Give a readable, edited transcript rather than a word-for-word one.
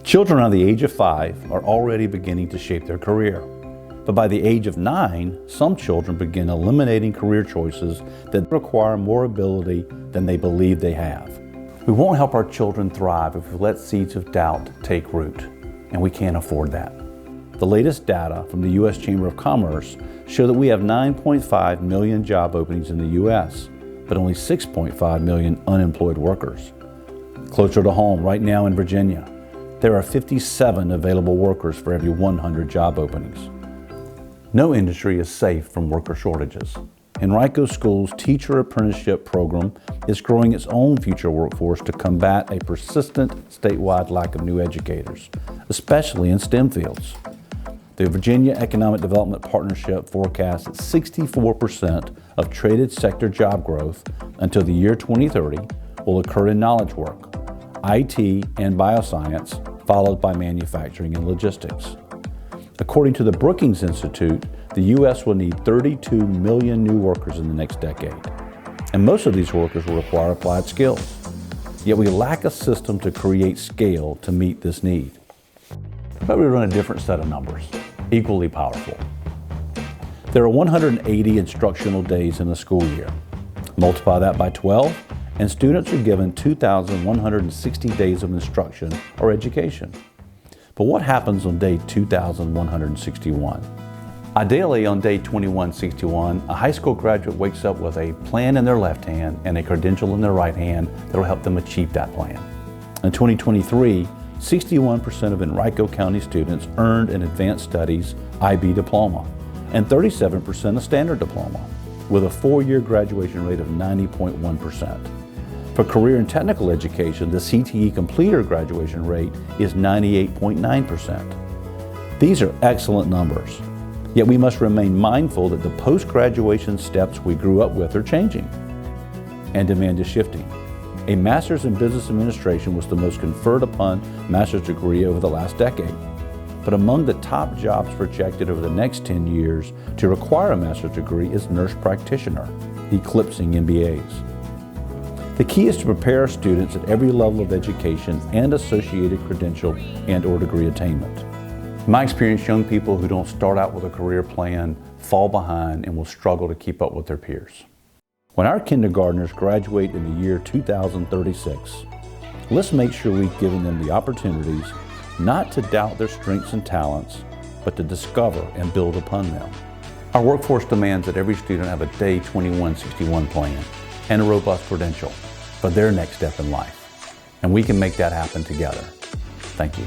Children under the age of 5 are already beginning to shape their career. But by the age of 9, some children begin eliminating career choices that require more ability than they believe they have. We won't help our children thrive if we let seeds of doubt take root, and we can't afford that. The latest data from the U.S. Chamber of Commerce show that we have 9.5 million job openings in the U.S., but only 6.5 million unemployed workers. Closer to home, right now in Virginia, there are 57 available workers for every 100 job openings. No industry is safe from worker shortages. Henrico School's teacher apprenticeship program is growing its own future workforce to combat a persistent statewide lack of new educators, especially in STEM fields. The Virginia Economic Development Partnership forecasts that 64% of traded sector job growth until the year 2030 will occur in knowledge work, IT and bioscience, followed by manufacturing and logistics. According to the Brookings Institute, the U.S. will need 32 million new workers in the next decade, and most of these workers will require applied skills. Yet we lack a system to create scale to meet this need. But we run a different set of numbers, equally powerful. There are 180 instructional days in a school year. Multiply that by 12, and students are given 2,160 days of instruction or education. But what happens on day 2,161? Ideally, on day 2161, a high school graduate wakes up with a plan in their left hand and a credential in their right hand that will help them achieve that plan. In 2023, 61% of Henrico County students earned an Advanced Studies IB diploma and 37% a standard diploma, with a 4-year graduation rate of 90.1%. For career and technical education, the CTE completer graduation rate is 98.9%. These are excellent numbers, yet we must remain mindful that the post-graduation steps we grew up with are changing, and demand is shifting. A master's in business administration was the most conferred upon master's degree over the last decade. But among the top jobs projected over the next 10 years to require a master's degree is nurse practitioner, eclipsing MBAs. The key is to prepare students at every level of education and associated credential and/or degree attainment. In my experience, young people who don't start out with a career plan fall behind and will struggle to keep up with their peers. When our kindergartners graduate in the year 2036, let's make sure we've given them the opportunities not to doubt their strengths and talents, but to discover and build upon them. Our workforce demands that every student have a day 2161 plan and a robust credential for their next step in life. And we can make that happen together. Thank you.